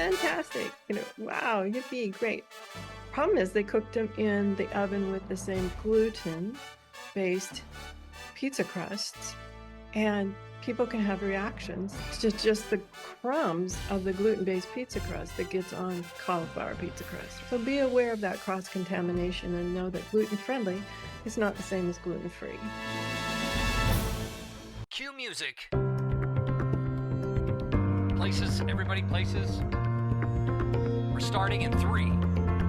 fantastic. Wow, yippee, great. Problem is they cooked them in the oven with the same gluten-based pizza crusts, and people can have reactions to just the crumbs of the gluten-based pizza crust that gets on cauliflower pizza crust. So be aware of that cross-contamination and know that gluten-friendly is not the same as gluten-free. Cue music. Places, everybody places. We're starting in 3,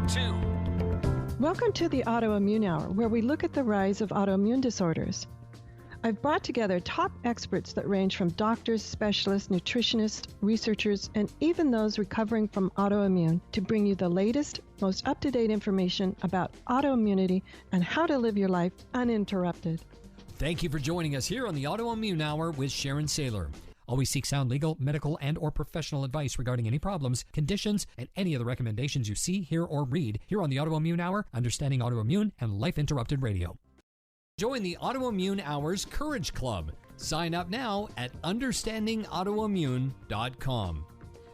2. Welcome to the Autoimmune Hour, where we look at the rise of autoimmune disorders. I've brought together top experts that range from doctors, specialists, nutritionists, researchers, and even those recovering from autoimmune to bring you the latest, most up-to-date information about autoimmunity and how to live your life uninterrupted. Thank you for joining us here on the Autoimmune Hour with Sharon Sayler. Always seek sound legal, medical, and or professional advice regarding any problems, conditions, and any of the recommendations you see, hear, or read here on the Autoimmune Hour, Understanding Autoimmune, and Life Interrupted Radio. Join the Autoimmune Hour's Courage Club. Sign up now at understandingautoimmune.com.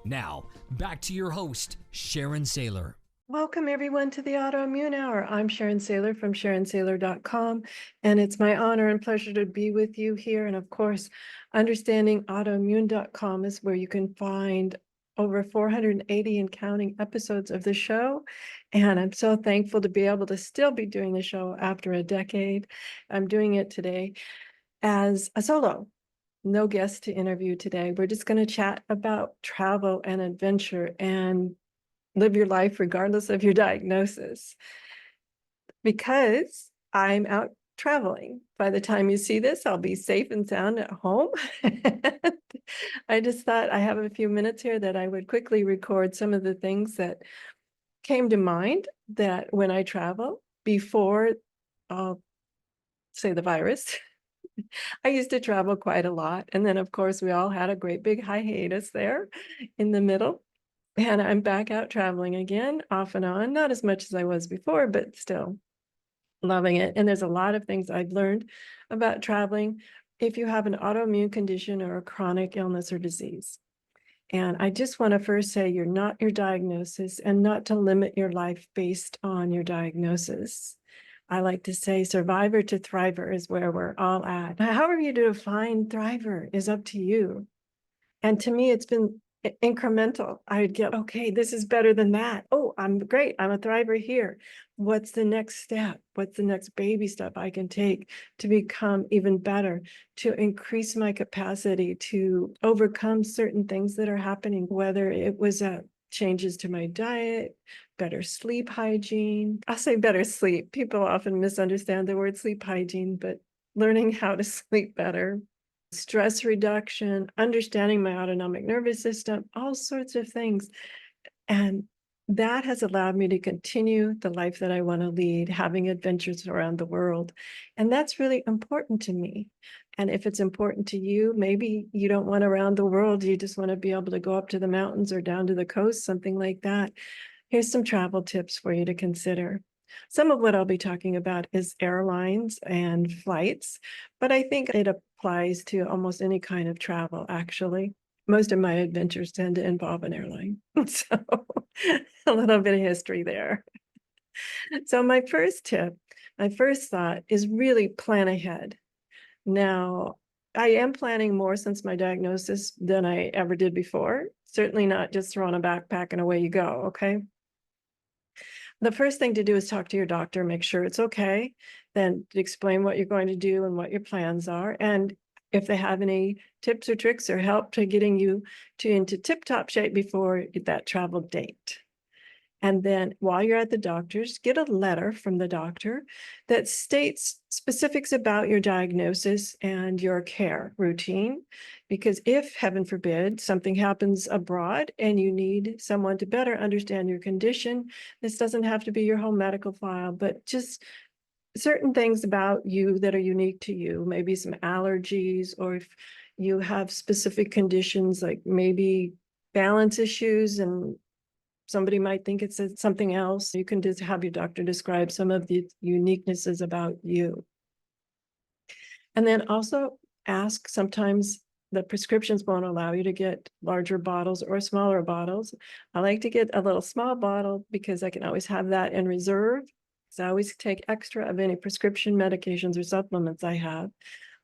Now, back to your host, Sharon Sayler. Welcome, everyone, to the Autoimmune Hour. I'm Sharon Sayler from SharonSayler.com, and it's my honor and pleasure to be with you here. And of course, understandingautoimmune.com is where you can find over 480 and counting episodes of the show. And I'm so thankful to be able to still be doing the show after a decade. I'm doing it today as a solo. No guest to interview today. We're just going to chat about travel and adventure and live your life regardless of your diagnosis, because I'm out traveling. By the time you see this, I'll be safe and sound at home. I just thought I have a few minutes here that I would quickly record some of the things that came to mind that when I travel before, I'll say, the virus. I used to travel quite a lot. And then, of course, we all had a great big hiatus there in the middle. And I'm back out traveling again, off and on, not as much as I was before, but still loving it. And there's a lot of things I've learned about traveling if you have an autoimmune condition or a chronic illness or disease. And I just want to first say you're not your diagnosis, and not to limit your life based on your diagnosis. I like to say survivor to thriver is where we're all at. However you define thriver is up to you. And to me, it's been incremental. I'd get, okay, this is better than that. Oh, I'm great. I'm a thriver here. What's the next step? What's the next baby step I can take to become even better, to increase my capacity to overcome certain things that are happening, whether it was changes to my diet, better sleep hygiene. I'll say better sleep. People often misunderstand the word sleep hygiene, but learning how to sleep better, stress reduction, understanding my autonomic nervous system, all sorts of things. And that has allowed me to continue the life that I want to lead, having adventures around the world. And that's really important to me. And if it's important to you, maybe you don't want around the world, you just want to be able to go up to the mountains or down to the coast, something like that. Here's some travel tips for you to consider. Some of what I'll be talking about is airlines and flights, but I think it applies to almost any kind of travel, actually. Most of my adventures tend to involve an airline. So a little bit of history there. So my first tip, my first thought is really plan ahead. Now, I am planning more since my diagnosis than I ever did before. Certainly not just throwing a backpack and away you go, okay? The first thing to do is talk to your doctor, make sure it's okay, then explain what you're going to do and what your plans are. And if they have any tips or tricks or help to getting you into tip-top shape before that travel date. And then while you're at the doctor's, get a letter from the doctor that states specifics about your diagnosis and your care routine. Because if, heaven forbid, something happens abroad and you need someone to better understand your condition, this doesn't have to be your whole medical file, but just certain things about you that are unique to you, maybe some allergies, or if you have specific conditions like maybe balance issues and somebody might think it's something else. You can just have your doctor describe some of the uniquenesses about you. And then also ask sometimes the prescriptions won't allow you to get larger bottles or smaller bottles. I like to get a little small bottle because I can always have that in reserve. So I always take extra of any prescription medications or supplements I have.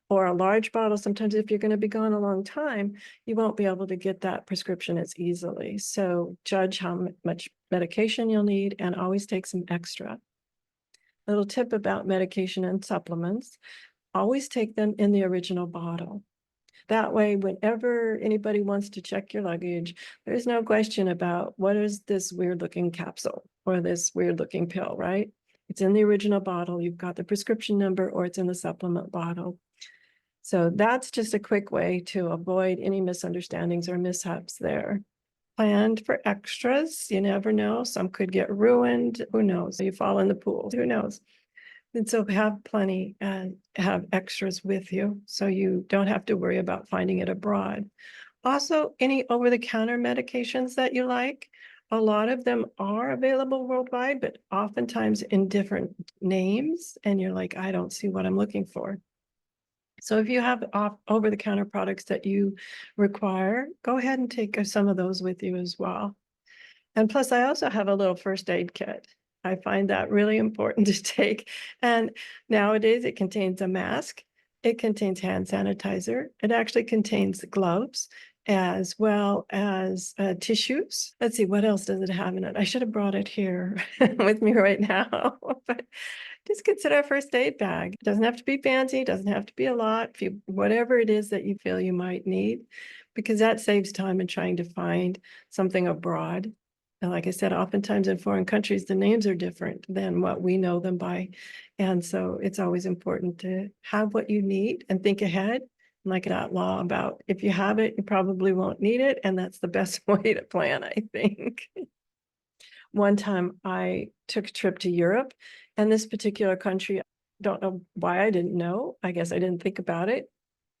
Or a large bottle, sometimes if you're going to be gone a long time, you won't be able to get that prescription as easily. So judge how much medication you'll need and always take some extra. Little tip about medication and supplements, always take them in the original bottle. That way, whenever anybody wants to check your luggage, there's no question about what is this weird looking capsule or this weird looking pill, right? It's in the original bottle. You've got the prescription number or it's in the supplement bottle. So that's just a quick way to avoid any misunderstandings or mishaps there. Planned for extras. You never know. Some could get ruined. Who knows? You fall in the pool. Who knows? And so have plenty and have extras with you so you don't have to worry about finding it abroad. Also, any over-the-counter medications that you like, a lot of them are available worldwide, but oftentimes in different names. And you're like, I don't see what I'm looking for. So if you have over-the-counter products that you require, go ahead and take some of those with you as well. And plus, I also have a little first aid kit. I find that really important to take. And nowadays it contains a mask. It contains hand sanitizer. It actually contains gloves as well as tissues. Let's see, what else does it have in it? I should have brought it here with me right now. But just consider a first aid bag. It doesn't have to be fancy, doesn't have to be a lot, whatever it is that you feel you might need, because that saves time in trying to find something abroad. And like I said, oftentimes in foreign countries, the names are different than what we know them by. And so it's always important to have what you need and think ahead. Like that law about if you have it, you probably won't need it. And that's the best way to plan, I think. One time I took a trip to Europe, and this particular country, I don't know why I didn't know. I guess I didn't think about it.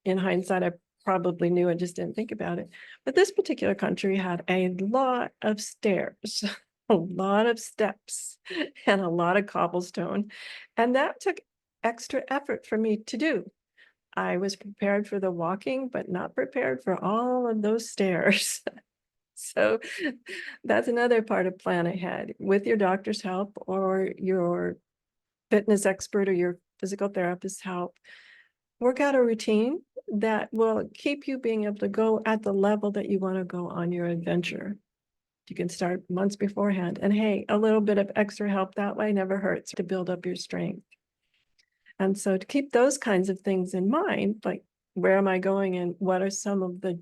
In hindsight, I probably knew, I just didn't think about it. But this particular country had a lot of stairs, a lot of steps, and a lot of cobblestone. And that took extra effort for me to do. I was prepared for the walking, but not prepared for all of those stairs. So that's another part of plan ahead with your doctor's help or your fitness expert or your physical therapist's help. Work out a routine that will keep you being able to go at the level that you want to go on your adventure. You can start months beforehand. And hey, a little bit of extra help that way never hurts to build up your strength. And so to keep those kinds of things in mind, like where am I going and what are some of the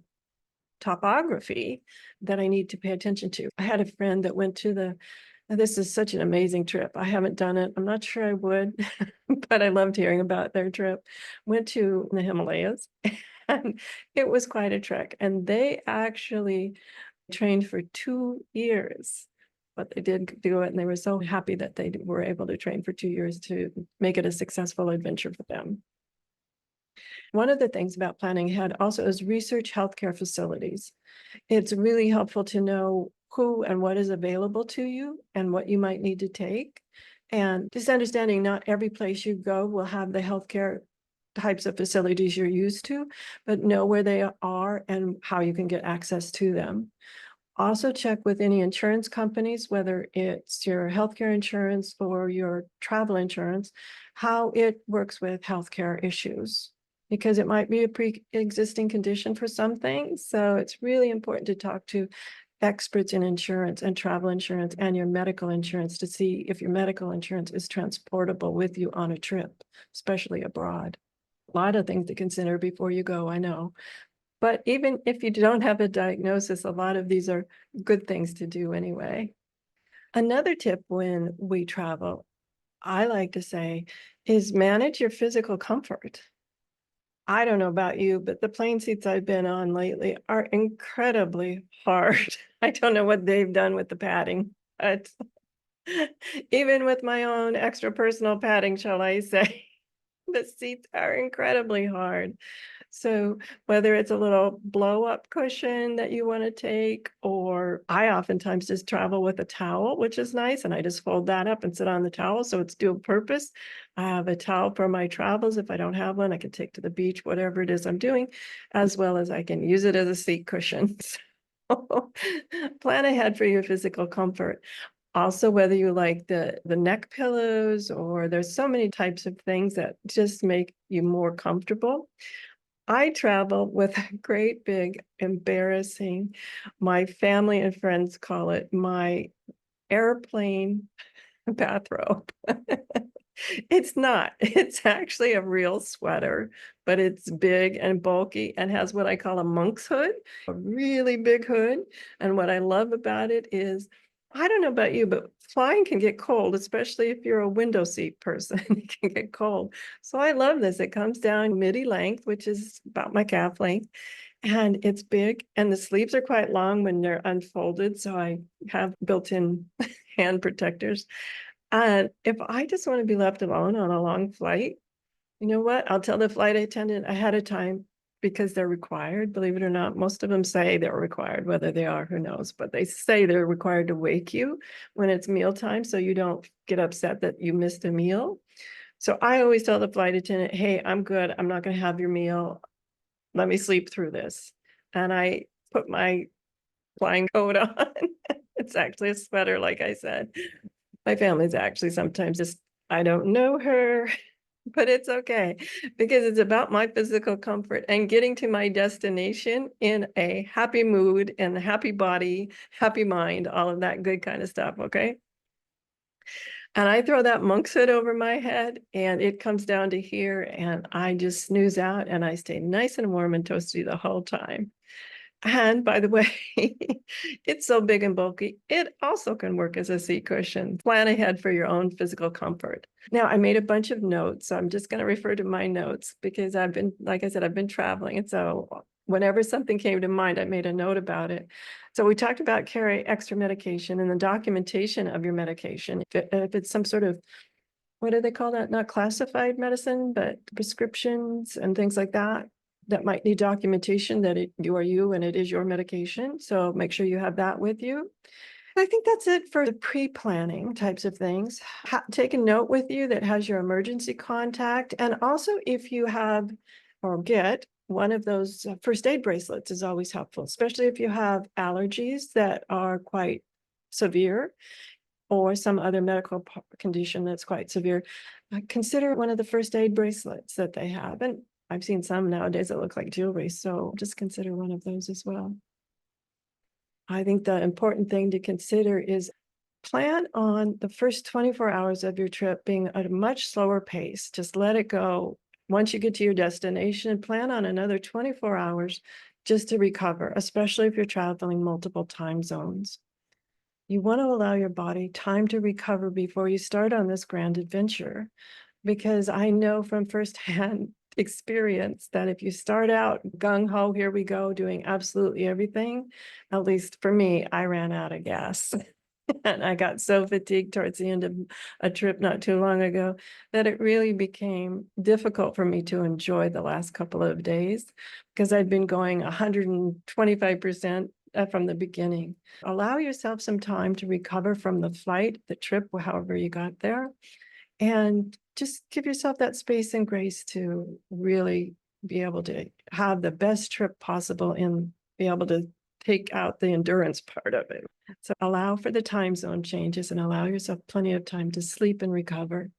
topography that I need to pay attention to. I had a friend that went to this is such an amazing trip. I haven't done it. I'm not sure I would, but I loved hearing about their trip. Went to the Himalayas and it was quite a trek. And they actually trained for 2 years, but they did do it. And they were so happy that they were able to train for 2 years to make it a successful adventure for them. One of the things about planning ahead also is research healthcare facilities. It's really helpful to know who and what is available to you and what you might need to take. And just understanding not every place you go will have the healthcare types of facilities you're used to, but know where they are and how you can get access to them. Also check with any insurance companies, whether it's your healthcare insurance or your travel insurance, how it works with healthcare issues, because it might be a pre-existing condition for some things. So it's really important to talk to experts in insurance and travel insurance and your medical insurance to see if your medical insurance is transportable with you on a trip, especially abroad. A lot of things to consider before you go, I know. But even if you don't have a diagnosis, a lot of these are good things to do anyway. Another tip when we travel, I like to say, is manage your physical comfort. I don't know about you, but the plane seats I've been on lately are incredibly hard. I don't know what they've done with the padding, but even with my own extra personal padding, shall I say, The seats are incredibly hard. So whether it's a little blow up cushion that you want to take, or I oftentimes just travel with a towel, which is nice. And I just fold that up and sit on the towel. So it's dual purpose. I have a towel for my travels. If I don't have one, I can take to the beach, whatever it is I'm doing, as well as I can use it as a seat cushion. So plan ahead for your physical comfort. Also, whether you like the neck pillows, or there's so many types of things that just make you more comfortable. I travel with a great big embarrassing, my family and friends call it my airplane bathrobe. It's not. It's actually a real sweater, but it's big and bulky and has what I call a monk's hood, a really big hood. And what I love about it is, I don't know about you, but flying can get cold, especially if you're a window seat person. It can get cold. So I love this. It comes down midi length, which is about my calf length, and it's big. And the sleeves are quite long when they're unfolded. So I have built-in hand protectors. And if I just want to be left alone on a long flight, you know what? I'll tell the flight attendant ahead of time, because they're required. Believe it or not, most of them say they're required. Whether they are, who knows? But they say they're required to wake you when it's mealtime, so you don't get upset that you missed a meal. So I always tell the flight attendant, hey, I'm good. I'm not going to have your meal. Let me sleep through this. And I put my flying coat on. It's actually a sweater, like I said. My family's actually sometimes just, I don't know her, but it's okay, because it's about my physical comfort and getting to my destination in a happy mood and a happy body, happy mind, all of that good kind of stuff. Okay. And I throw that monk's hood over my head and it comes down to here, and I just snooze out and I stay nice and warm and toasty the whole time. And by the way, it's so big and bulky, it also can work as a seat cushion. Plan ahead for your own physical comfort. Now, I made a bunch of notes, so I'm just going to refer to my notes, because I've been, like I said, I've been traveling. And so whenever something came to mind, I made a note about it. So we talked about carry extra medication and the documentation of your medication. If it's some sort of, what do they call that? Not classified medicine, but prescriptions and things like that, that might need documentation that you are you and it is your medication. So make sure you have that with you. I think that's it for the pre-planning types of things. Take a note with you that has your emergency contact. And also, if you have or get one of those first aid bracelets, is always helpful, especially if you have allergies that are quite severe, or some other medical condition that's quite severe. Consider one of the first aid bracelets that they have. And I've seen some nowadays that look like jewelry, so just consider one of those as well. I think the important thing to consider is plan on the first 24 hours of your trip being at a much slower pace. Just let it go. Once you get to your destination, plan on another 24 hours just to recover, especially if you're traveling multiple time zones. You want to allow your body time to recover before you start on this grand adventure, because I know from firsthand experience that if you start out gung-ho, here we go, doing absolutely everything, at least for me, I ran out of gas. And I got so fatigued towards the end of a trip not too long ago that it really became difficult for me to enjoy the last couple of days, because I'd been going 125% from the beginning. Allow yourself some time to recover from the flight, the trip, however you got there, and just give yourself that space and grace to really be able to have the best trip possible and be able to take out the endurance part of it. So allow for the time zone changes and allow yourself plenty of time to sleep and recover.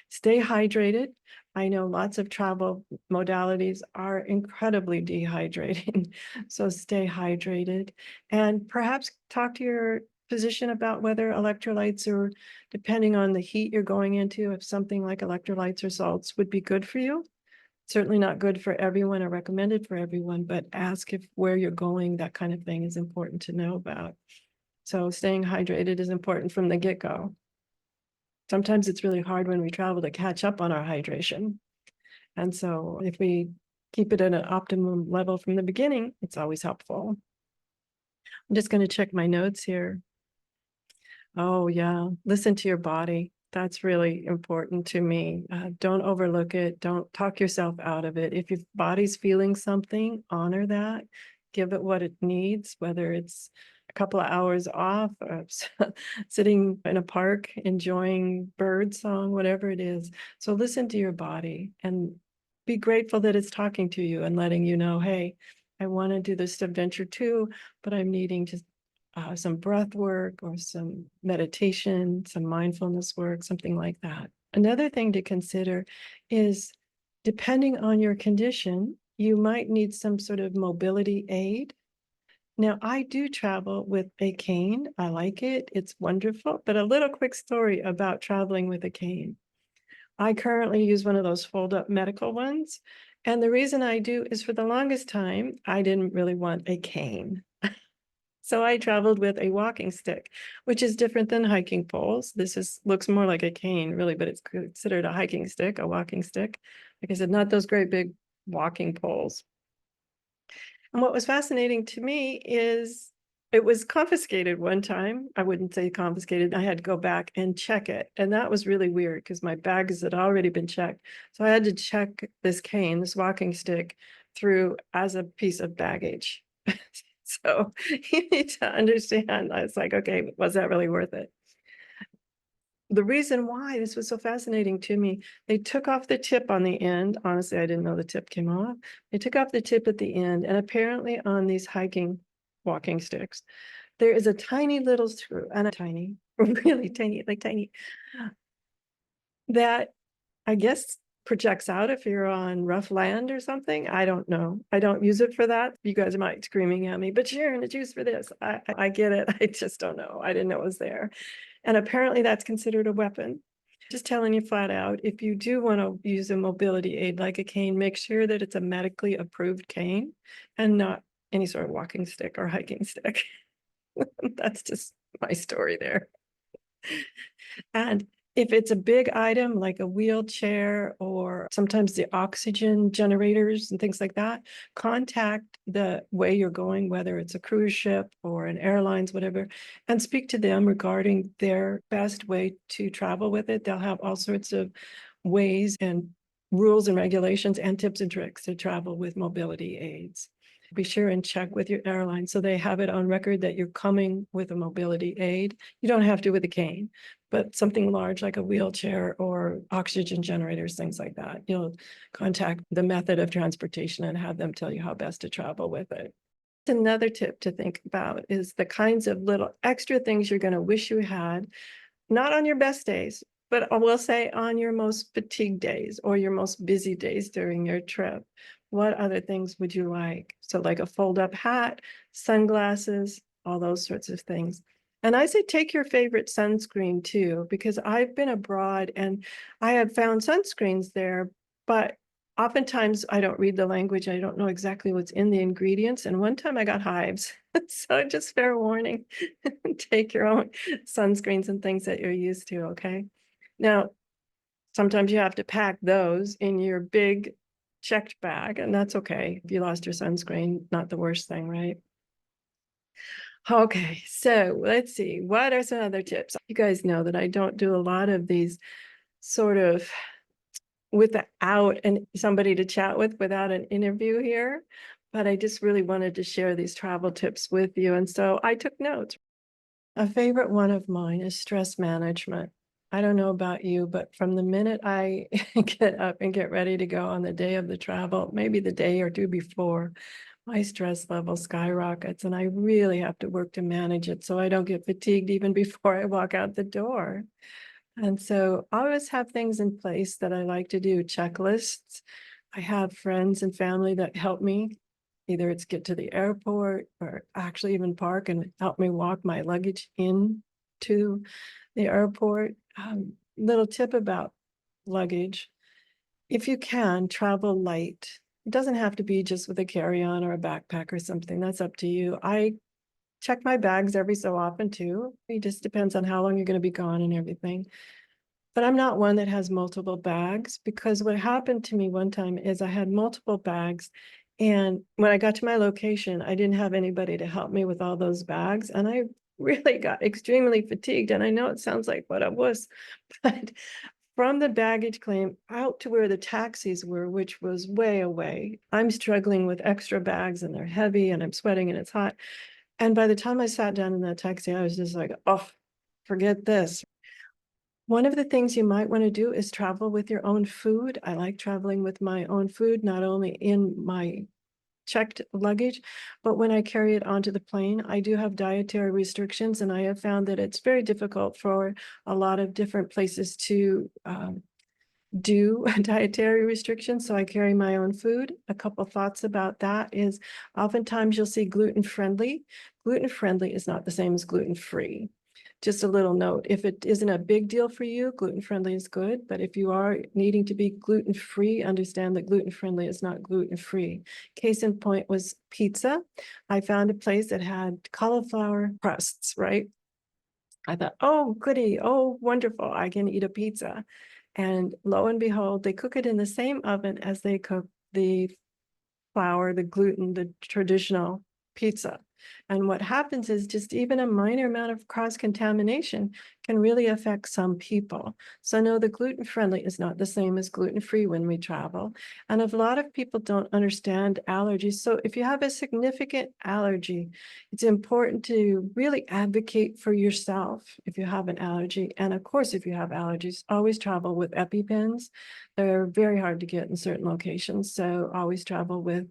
Stay hydrated. I know lots of travel modalities are incredibly dehydrating, so stay hydrated, and perhaps talk to your physician about whether electrolytes, or depending on the heat you're going into, if something like electrolytes or salts would be good for you. Certainly not good for everyone or recommended for everyone, but ask if where you're going, that kind of thing is important to know about. So staying hydrated is important from the get-go. Sometimes it's really hard when we travel to catch up on our hydration. And so if we keep it at an optimum level from the beginning, it's always helpful. I'm just going to check my notes here. Oh, yeah. Listen to your body. That's really important to me. Don't overlook it. Don't talk yourself out of it. If your body's feeling something, honor that. Give it what it needs, whether it's a couple of hours off or sitting in a park, enjoying bird song, whatever it is. So listen to your body and be grateful that it's talking to you and letting you know, hey, I want to do this adventure too, but I'm needing to some breath work or some meditation, some mindfulness work, something like that. Another thing to consider is depending on your condition, you might need some sort of mobility aid. Now, I do travel with a cane. I like it. It's wonderful. But a little quick story about traveling with a cane. I currently use one of those fold-up medical ones. And the reason I do is for the longest time, I didn't really want a cane. So I traveled with a walking stick, which is different than hiking poles. Looks more like a cane, really, but it's considered a hiking stick, a walking stick. Like I said, not those great big walking poles. And what was fascinating to me is it was confiscated one time. I wouldn't say confiscated. I had to go back and check it. And that was really weird because my bags had already been checked. So I had to check this cane, this walking stick, through as a piece of baggage. So you need to understand, I was like, okay, was that really worth it? The reason why this was so fascinating to me, they took off the tip on the end. Honestly, I didn't know the tip came off. They took off the tip at the end, and apparently on these hiking walking sticks, there is a tiny little screw, and a tiny, really tiny, like tiny, that I guess projects out if you're on rough land or something. I don't know. I don't use it for that. You guys might be screaming at me, but Sharon, it's used for this. I get it. I just don't know. I didn't know it was there. And apparently that's considered a weapon. Just telling you flat out, if you do want to use a mobility aid like a cane, make sure that it's a medically approved cane and not any sort of walking stick or hiking stick. That's just my story there. And if it's a big item like a wheelchair or sometimes the oxygen generators and things like that, contact the way you're going, whether it's a cruise ship or an airlines, whatever, and speak to them regarding their best way to travel with it. They'll have all sorts of ways and rules and regulations and tips and tricks to travel with mobility aids. Be sure and check with your airline so they have it on record that you're coming with a mobility aid. You don't have to with a cane, but something large like a wheelchair or oxygen generators, things like that. You'll contact the method of transportation and have them tell you how best to travel with it. Another tip to think about is the kinds of little extra things you're going to wish you had, not on your best days, but I will say on your most fatigued days or your most busy days during your trip. What other things would you like? So like a fold-up hat, sunglasses, all those sorts of things. And I say take your favorite sunscreen too, because I've been abroad and I have found sunscreens there, but oftentimes I don't read the language. I don't know exactly what's in the ingredients. And one time I got hives. So just fair warning, take your own sunscreens and things that you're used to, okay? Now, sometimes you have to pack those in your big checked bag, and that's okay. If you lost your sunscreen, not the worst thing, right? Okay, so let's see. What are some other tips? You guys know that I don't do a lot of these sort of without somebody to chat with without an interview here, but I just really wanted to share these travel tips with you. And so I took notes. A favorite one of mine is stress management. I don't know about you, but from the minute I get up and get ready to go on the day of the travel, maybe the day or two before, my stress level skyrockets, and I really have to work to manage it so I don't get fatigued even before I walk out the door. And so I always have things in place that I like to do, checklists. I have friends and family that help me. Either it's get to the airport or actually even park and help me walk my luggage in to the airport. Little tip about luggage. If you can, travel light. It doesn't have to be just with a carry-on or a backpack or something. That's up to you. I check my bags every so often too. It just depends on how long you're going to be gone and everything. But I'm not one that has multiple bags, because what happened to me one time is I had multiple bags. And when I got to my location, I didn't have anybody to help me with all those bags. And I really got extremely fatigued. And I know it sounds like what I was, but from the baggage claim out to where the taxis were, which was way away, I'm struggling with extra bags and they're heavy and I'm sweating and it's hot. And by the time I sat down in that taxi, I was just like, oh, forget this. One of the things you might want to do is travel with your own food. I like traveling with my own food, not only in my checked luggage, but when I carry it onto the plane, I do have dietary restrictions, and I have found that it's very difficult for a lot of different places to do dietary restrictions. So I carry my own food. A couple thoughts about that is oftentimes you'll see gluten-friendly. Gluten-friendly is not the same as gluten-free. Just a little note, if it isn't a big deal for you, gluten-friendly is good. But if you are needing to be gluten-free, understand that gluten-friendly is not gluten-free. Case in point was pizza. I found a place that had cauliflower crusts, right? I thought, oh, goody, oh, wonderful, I can eat a pizza. And lo and behold, they cook it in the same oven as they cook the flour, the gluten, the traditional pizza. And what happens is just even a minor amount of cross-contamination can really affect some people. So no, the gluten-friendly is not the same as gluten-free when we travel. And a lot of people don't understand allergies. So if you have a significant allergy, it's important to really advocate for yourself if you have an allergy. And of course, if you have allergies, always travel with EpiPens. They're very hard to get in certain locations. So always travel with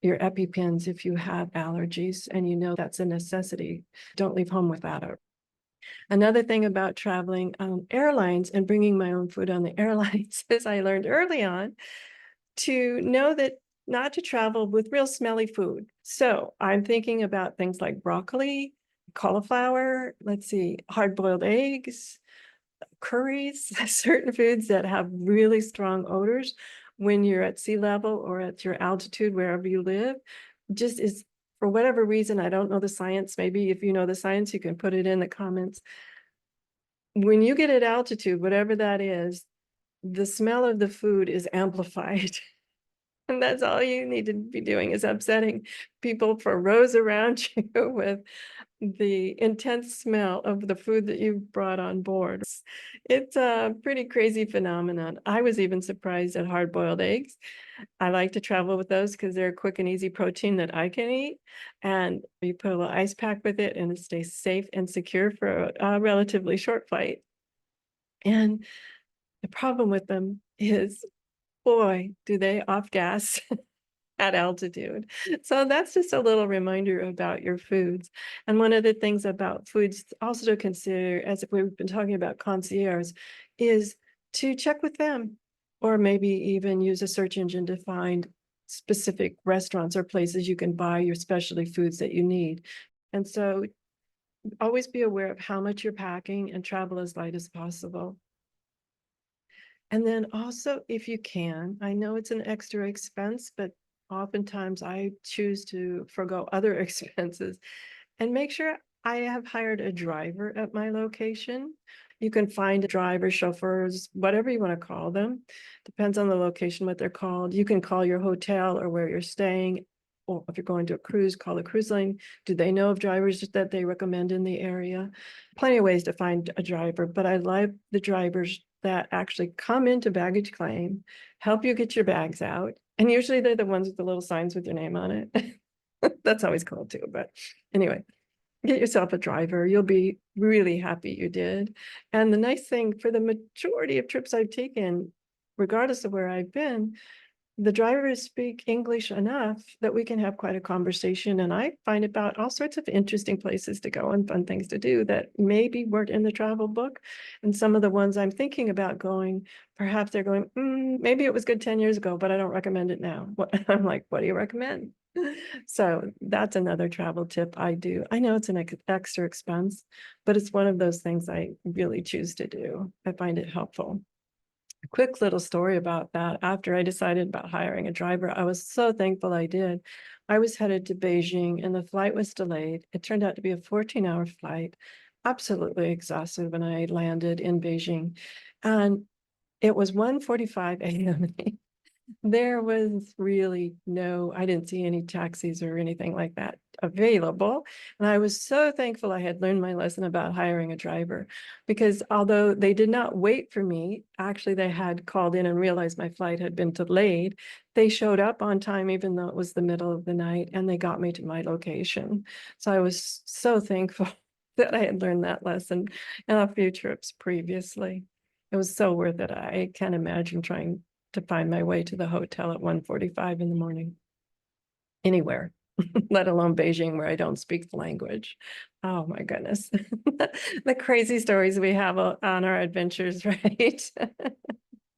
your EpiPens if you have allergies and you know that's a necessity. Don't leave home without it. Another thing about traveling airlines and bringing my own food on the airlines is I learned early on to know that not to travel with real smelly food. So I'm thinking about things like broccoli, cauliflower, let's see, hard-boiled eggs, curries, certain foods that have really strong odors when you're at sea level or at your altitude, wherever you live, just is, for whatever reason, I don't know the science. Maybe if you know the science, you can put it in the comments. When you get at altitude, whatever that is, the smell of the food is amplified. And that's all you need to be doing is upsetting people for rows around you with the intense smell of the food that you've brought on board. It's a pretty crazy phenomenon. I was even surprised at hard-boiled eggs. I like to travel with those because they're a quick and easy protein that I can eat. And you put a little ice pack with it and it stays safe and secure for a relatively short flight. And the problem with them is, boy, do they off gas at altitude. So that's just a little reminder about your foods. And one of the things about foods also to consider, as we've been talking about concierge, is to check with them, or maybe even use a search engine to find specific restaurants or places you can buy your specialty foods that you need. And so always be aware of how much you're packing and travel as light as possible. And then also, if you can, I know it's an extra expense, but oftentimes I choose to forgo other expenses and make sure I have hired a driver at my location. You can find drivers, chauffeurs, whatever you want to call them. Depends on the location, what they're called. You can call your hotel or where you're staying. Or if you're going to a cruise, call the cruise line. Do they know of drivers that they recommend in the area? Plenty of ways to find a driver, but I like the drivers that actually come into baggage claim, help you get your bags out. And usually they're the ones with the little signs with your name on it. That's always cool too. But anyway, get yourself a driver. You'll be really happy you did. And the nice thing, for the majority of trips I've taken, regardless of where I've been, the drivers speak English enough that we can have quite a conversation. And I find about all sorts of interesting places to go and fun things to do that maybe weren't in the travel book. And some of the ones I'm thinking about going, perhaps they're going, maybe it was good 10 years ago, but I don't recommend it now. I'm like, what do you recommend? So that's another travel tip I do. I know it's an extra expense, but it's one of those things I really choose to do. I find it helpful. Quick little story about that. After I decided about hiring a driver, I was so thankful I did. I was headed to Beijing and the flight was delayed. It turned out to be a 14-hour flight, absolutely exhausted when I landed in Beijing. And it was 1:45 a.m. There was really I didn't see any taxis or anything like that available. And I was so thankful I had learned my lesson about hiring a driver, because although they did not wait for me, actually they had called in and realized my flight had been delayed. They showed up on time, even though it was the middle of the night, and they got me to my location. So I was so thankful that I had learned that lesson in a few trips previously. It was so worth it. I can't imagine trying to find my way to the hotel at 1:45 in the morning, anywhere, let alone Beijing, where I don't speak the language. Oh my goodness. The crazy stories we have on our adventures, right?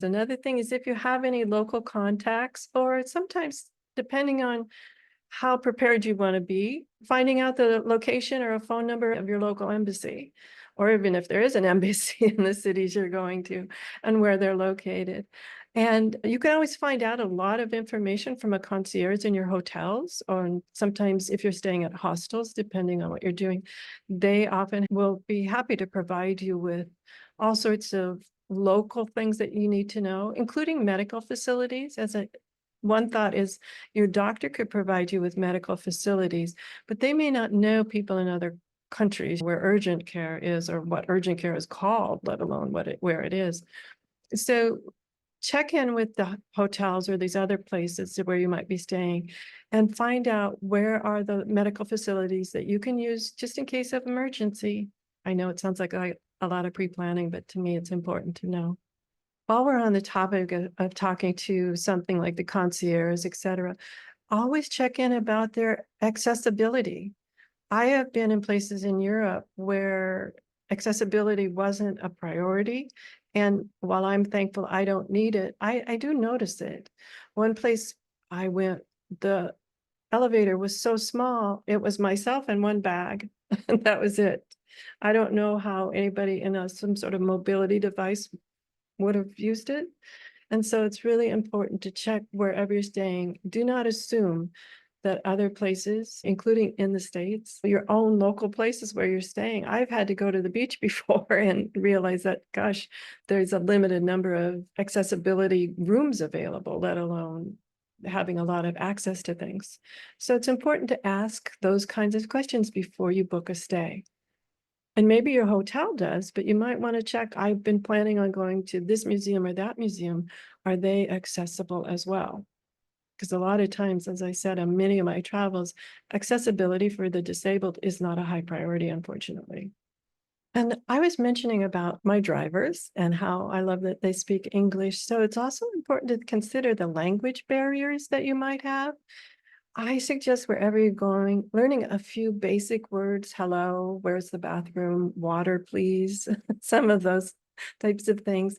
Another thing is if you have any local contacts, or sometimes depending on how prepared you want to be, finding out the location or a phone number of your local embassy, or even if there is an embassy in the cities you're going to and where they're located. And you can always find out a lot of information from a concierge in your hotels, or sometimes if you're staying at hostels, depending on what you're doing, they often will be happy to provide you with all sorts of local things that you need to know, including medical facilities. One thought is your doctor could provide you with medical facilities, but they may not know people in other countries where urgent care is, or what urgent care is called, let alone where it is. So check in with the hotels or these other places where you might be staying and find out where are the medical facilities that you can use just in case of emergency. I know it sounds like a lot of pre-planning, but to me, it's important to know. While we're on the topic of talking to something like the concierge, et cetera, always check in about their accessibility. I have been in places in Europe where accessibility wasn't a priority. And while I'm thankful I don't need it, I do notice it. One place I went, the elevator was so small, it was myself and one bag, and that was it. I don't know how anybody in some sort of mobility device would have used it. And so it's really important to check wherever you're staying. Do not assume that other places, including in the States, your own local places where you're staying. I've had to go to the beach before and realize that, gosh, there's a limited number of accessibility rooms available, let alone having a lot of access to things. So it's important to ask those kinds of questions before you book a stay. And maybe your hotel does, but you might want to check, I've been planning on going to this museum or that museum. Are they accessible as well? Because a lot of times, as I said, on many of my travels, accessibility for the disabled is not a high priority, unfortunately. And I was mentioning about my drivers and how I love that they speak English. So it's also important to consider the language barriers that you might have. I suggest wherever you're going, learning a few basic words. Hello, where's the bathroom? Water, please. Some of those types of things.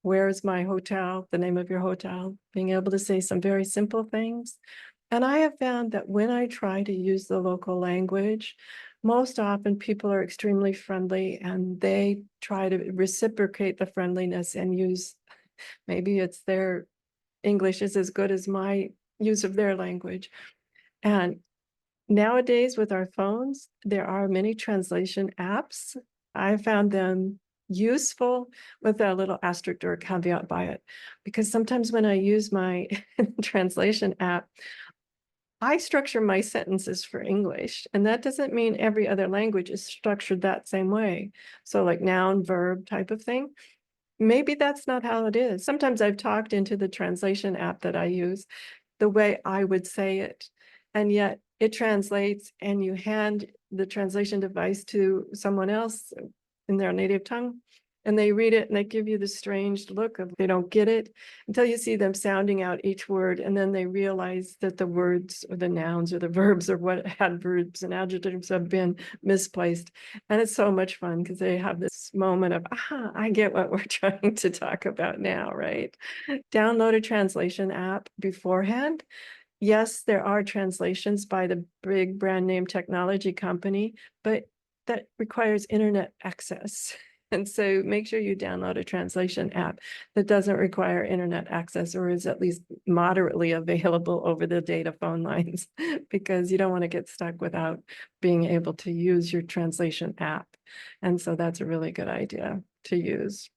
Where's my hotel? The name of your hotel. Being able to say some very simple things. And I have found that when I try to use the local language, most often people are extremely friendly and they try to reciprocate the friendliness and use, maybe it's their English is as good as my use of their language. And nowadays with our phones, there are many translation apps. I found them useful with a little asterisk or a caveat by it, because sometimes when I use my translation app, I structure my sentences for English, and that doesn't mean every other language is structured that same way. So like noun, verb type of thing. Maybe that's not how it is. Sometimes I've talked into the translation app that I use the way I would say it, and yet it translates and you hand the translation device to someone else in their native tongue, and they read it and they give you the strange look of they don't get it until you see them sounding out each word, and then they realize that the words or the nouns or the verbs or what adverbs and adjectives have been misplaced. And it's so much fun because they have this moment of, I get what we're trying to talk about now, right? Download a translation app beforehand. Yes, there are translations by the big brand name technology company, but that requires internet access. And so make sure you download a translation app that doesn't require internet access, or is at least moderately available over the data phone lines, because you don't want to get stuck without being able to use your translation app. And so that's a really good idea to use.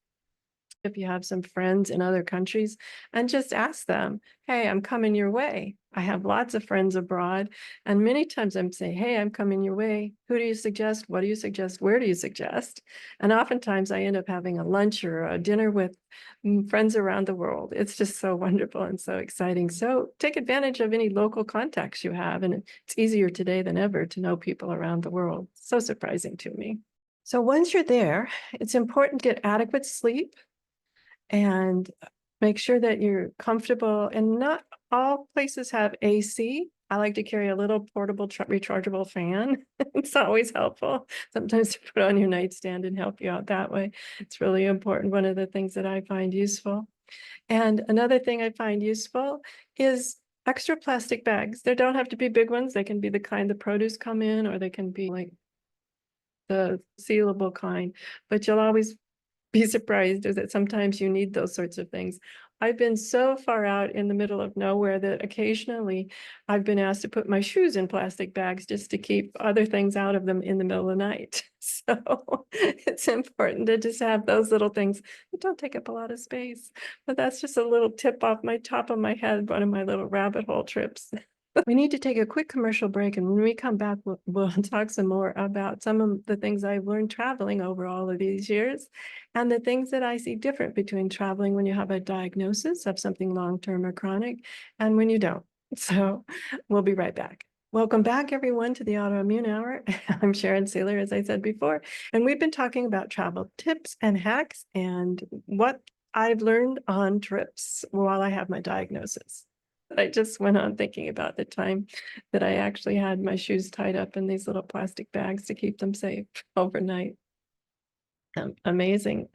if you have some friends in other countries, and just ask them, hey, I'm coming your way. I have lots of friends abroad, and many times I'm saying, hey, I'm coming your way. Who do you suggest? What do you suggest? Where do you suggest? And oftentimes I end up having a lunch or a dinner with friends around the world. It's just so wonderful and so exciting. So take advantage of any local contacts you have. And it's easier today than ever to know people around the world. So surprising to me. So once you're there, it's important to get adequate sleep and make sure that you're comfortable. And not all places have AC. I like to carry a little portable rechargeable fan. It's always helpful. Sometimes to put on your nightstand and help you out that way. It's really important. One of the things that I find useful. And another thing I find useful is extra plastic bags. They don't have to be big ones. They can be the kind the produce come in, or they can be like the sealable kind, but you'll always be surprised is that sometimes you need those sorts of things. I've been so far out in the middle of nowhere that occasionally I've been asked to put my shoes in plastic bags just to keep other things out of them in the middle of the night. So it's important to just have those little things that don't take up a lot of space. But that's just a little tip off my top of my head, one of my little rabbit hole trips. We need to take a quick commercial break, and when we come back, we'll talk some more about some of the things I've learned traveling over all of these years and the things that I see different between traveling when you have a diagnosis of something long-term or chronic and when you don't. So we'll be right back. Welcome back, everyone, to the Autoimmune Hour. I'm Sharon Sayler, as I said before, and we've been talking about travel tips and hacks and what I've learned on trips while I have my diagnosis. I just went on thinking about the time that I actually had my shoes tied up in these little plastic bags to keep them safe overnight. Amazing.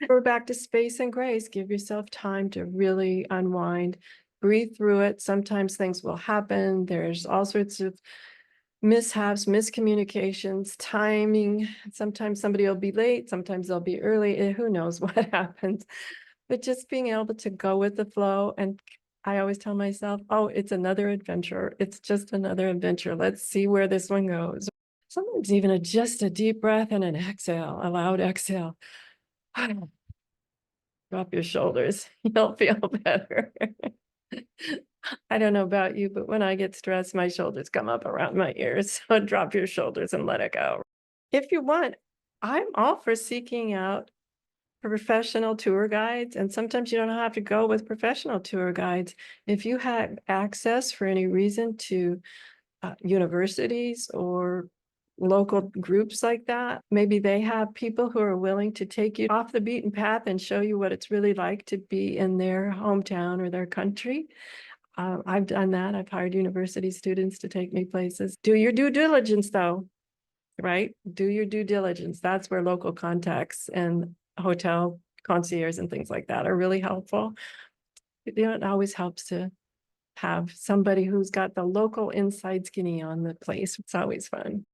We're back to space and grace. Give yourself time to really unwind, breathe through it. Sometimes things will happen. There's all sorts of mishaps, miscommunications, timing. Sometimes somebody will be late, sometimes they'll be early. Who knows what happens? But just being able to go with the flow. And I always tell myself, oh, it's another adventure. It's just another adventure. Let's see where this one goes. Sometimes even just a deep breath and an exhale, a loud exhale. Drop your shoulders. You'll feel better. I don't know about you, but when I get stressed, my shoulders come up around my ears. So drop your shoulders and let it go. If you want, I'm all for seeking out professional tour guides, and sometimes you don't have to go with professional tour guides. If you have access for any reason to universities or local groups like that, maybe they have people who are willing to take you off the beaten path and show you what it's really like to be in their hometown or their country. I've done that. I've hired university students to take me places. Do your due diligence, though, right? Do your due diligence. That's where local contacts and hotel concierge and things like that are really helpful. It always helps to have somebody who's got the local inside skinny on the place. It's always fun.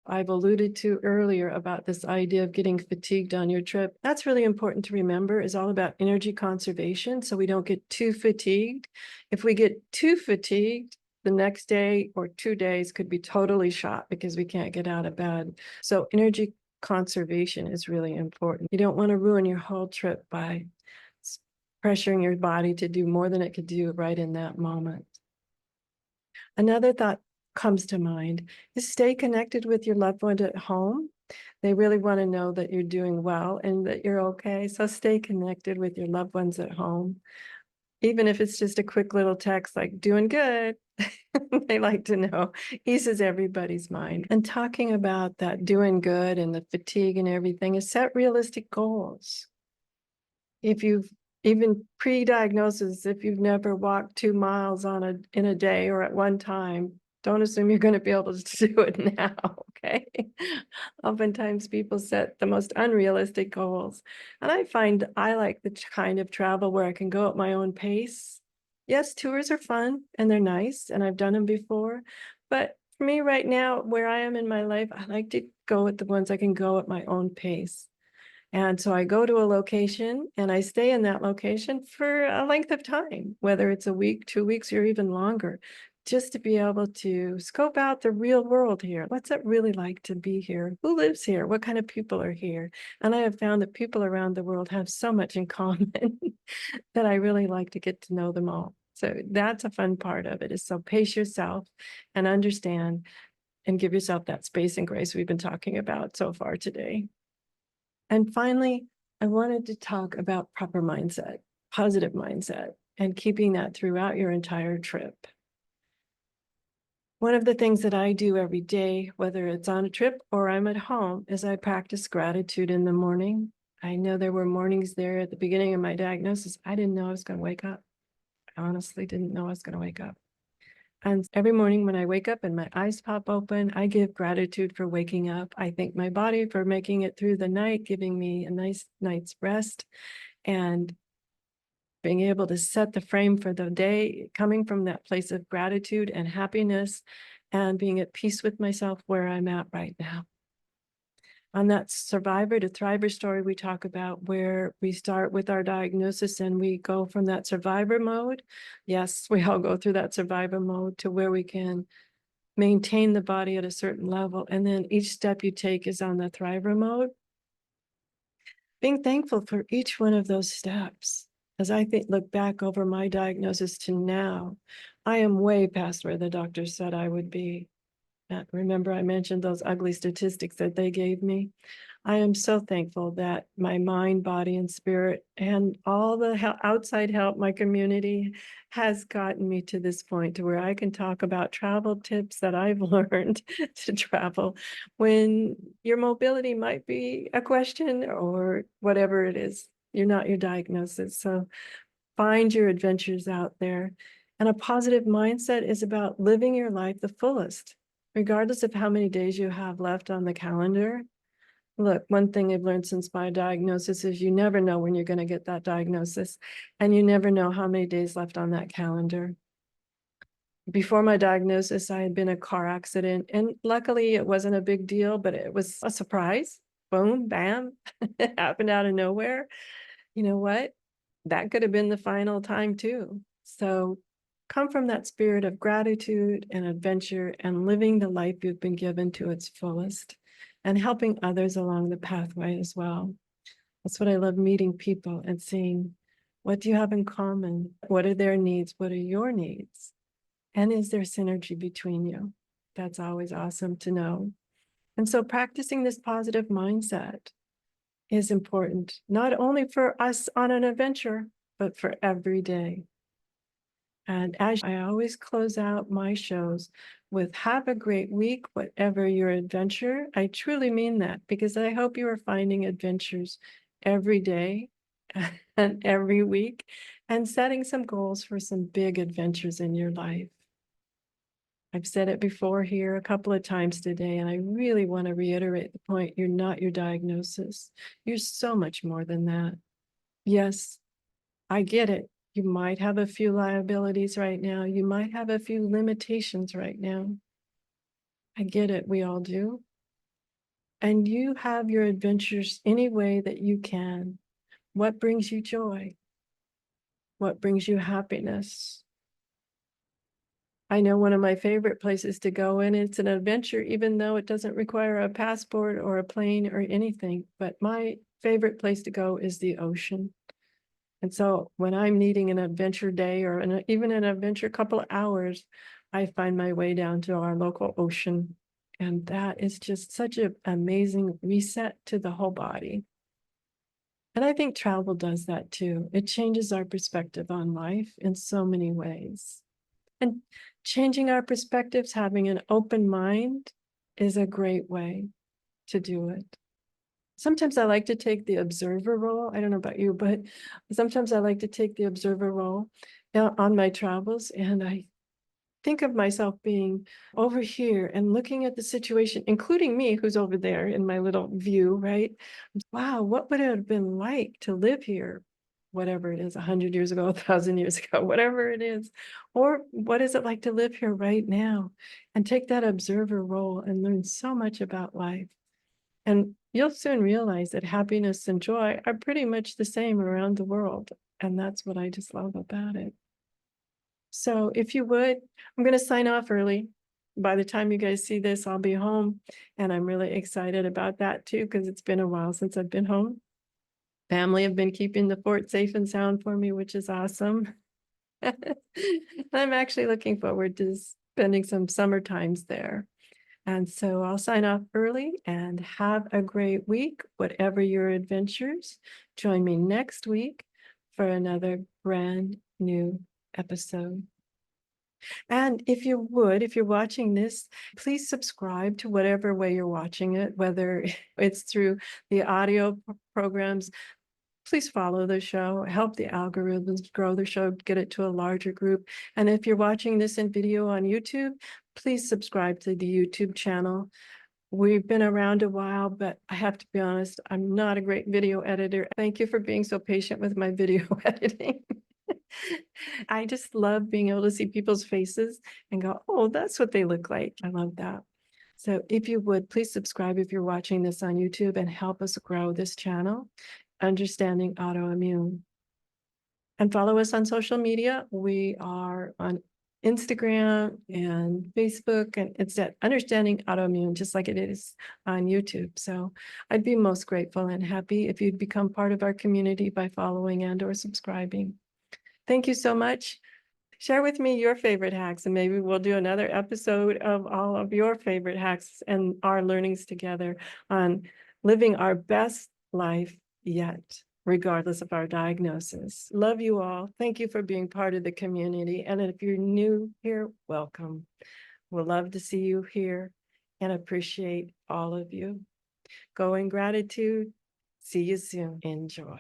I've alluded to earlier about this idea of getting fatigued on your trip. That's really important to remember, is all about energy conservation, so we don't get too fatigued. If we get too fatigued, the next day or 2 days could be totally shot because we can't get out of bed. So energy conservation is really important. You don't want to ruin your whole trip by pressuring your body to do more than it could do right in that moment. Another thought comes to mind is stay connected with your loved one at home. They really want to know that you're doing well and that you're okay. So stay connected with your loved ones at home. Even if it's just a quick little text like doing good, they like to know, eases everybody's mind. And talking about that doing good and the fatigue and everything is set realistic goals. If you've even pre-diagnosis, if you've never walked 2 miles in a day or at one time, don't assume you're going to be able to do it now, okay? Oftentimes people set the most unrealistic goals. And I find I like the kind of travel where I can go at my own pace. Yes, tours are fun and they're nice, and I've done them before. But for me right now, where I am in my life, I like to go with the ones I can go at my own pace. And so I go to a location and I stay in that location for a length of time, whether it's a week, 2 weeks, or even longer. just to be able to scope out the real world here. What's it really like to be here? Who lives here? What kind of people are here? And I have found that people around the world have so much in common that I really like to get to know them all. So that's a fun part of it, is so pace yourself and understand and give yourself that space and grace we've been talking about so far today. And finally, I wanted to talk about proper mindset, positive mindset, and keeping that throughout your entire trip. One of the things that I do every day, whether it's on a trip or I'm at home, is I practice gratitude in the morning. I know there were mornings there at the beginning of my diagnosis, I didn't know I was going to wake up. I honestly didn't know I was going to wake up. And every morning when I wake up and my eyes pop open, I give gratitude for waking up. I thank my body for making it through the night, giving me a nice night's rest, and being able to set the frame for the day, coming from that place of gratitude and happiness, and being at peace with myself where I'm at right now. On that survivor to thriver story we talk about, where we start with our diagnosis and we go from that survivor mode. Yes, we all go through that survivor mode to where we can maintain the body at a certain level. And then each step you take is on the thriver mode. Being thankful for each one of those steps. As I look back over my diagnosis to now, I am way past where the doctor said I would be. Remember, I mentioned those ugly statistics that they gave me. I am so thankful that my mind, body, and spirit, and all the outside help, my community, has gotten me to this point to where I can talk about travel tips that I've learned to travel when your mobility might be a question or whatever it is. You're not your diagnosis. So find your adventures out there. And a positive mindset is about living your life the fullest, regardless of how many days you have left on the calendar. Look, one thing I've learned since my diagnosis is you never know when you're going to get that diagnosis, and you never know how many days left on that calendar. Before my diagnosis, I had been in a car accident, and luckily it wasn't a big deal, but it was a surprise. Boom, bam, it happened out of nowhere. You know what? That could have been the final time too. So come from that spirit of gratitude and adventure and living the life you've been given to its fullest and helping others along the pathway as well. That's what I love, meeting people and seeing, what do you have in common? What are their needs? What are your needs? And is there synergy between you? That's always awesome to know. And so practicing this positive mindset is important, not only for us on an adventure, but for every day. And as I always close out my shows with, have a great week, whatever your adventure. I truly mean that, because I hope you are finding adventures every day and every week, and setting some goals for some big adventures in your life. I've said it before here a couple of times today, and I really want to reiterate the point. You're not your diagnosis. You're so much more than that. Yes, I get it. You might have a few liabilities right now. You might have a few limitations right now. I get it. We all do. And you have your adventures any way that you can. What brings you joy? What brings you happiness? I know one of my favorite places to go, and it's an adventure, even though it doesn't require a passport or a plane or anything. But my favorite place to go is the ocean. And so when I'm needing an adventure day or even an adventure couple of hours, I find my way down to our local ocean. And that is just such an amazing reset to the whole body. And I think travel does that too. It changes our perspective on life in so many ways. And changing our perspectives, having an open mind, is a great way to do it. Sometimes I like to take the observer role. I don't know about you, but sometimes I like to take the observer role on my travels. And I think of myself being over here and looking at the situation, including me, who's over there in my little view, right? Wow, what would it have been like to live here? Whatever it is, 100 years ago, 1,000 years ago, whatever it is. Or what is it like to live here right now? And take that observer role and learn so much about life. And you'll soon realize that happiness and joy are pretty much the same around the world. And that's what I just love about it. So if you would, I'm going to sign off early. By the time you guys see this, I'll be home. And I'm really excited about that too, because it's been a while since I've been home. Family have been keeping the fort safe and sound for me, which is awesome. I'm actually looking forward to spending some summer times there. And so I'll sign off early and have a great week, whatever your adventures. Join me next week for another brand new episode. And if you would, if you're watching this, please subscribe to whatever way you're watching it, whether it's through the audio programs. Please follow the show, help the algorithms grow the show, get it to a larger group. And if you're watching this in video on YouTube, please subscribe to the YouTube channel. We've been around a while, but I have to be honest, I'm not a great video editor. Thank you for being so patient with my video editing. I just love being able to see people's faces and go, oh, that's what they look like. I love that. So if you would, please subscribe if you're watching this on YouTube and help us grow this channel, Understanding Autoimmune. And follow us on social media. We are on Instagram and Facebook, and it's at Understanding Autoimmune, just like it is on YouTube. So I'd be most grateful and happy if you'd become part of our community by following and or subscribing. Thank you so much. Share with me your favorite hacks, and maybe we'll do another episode of all of your favorite hacks and our learnings together on living our best life yet, regardless of our diagnosis. Love you all. Thank you for being part of the community. And if you're new here, welcome. We'll love to see you here and appreciate all of you. Go in gratitude. See you soon. Enjoy.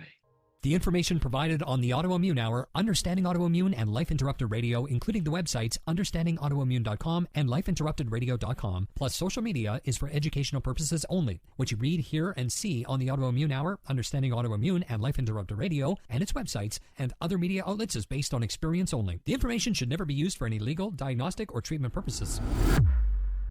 The information provided on the Autoimmune Hour, Understanding Autoimmune, and Life Interrupted Radio, including the websites understandingautoimmune.com and lifeinterruptedradio.com, plus social media, is for educational purposes only. What you read, hear, and see on the Autoimmune Hour, Understanding Autoimmune, and Life Interrupted Radio, and its websites, and other media outlets is based on experience only. The information should never be used for any legal, diagnostic, or treatment purposes.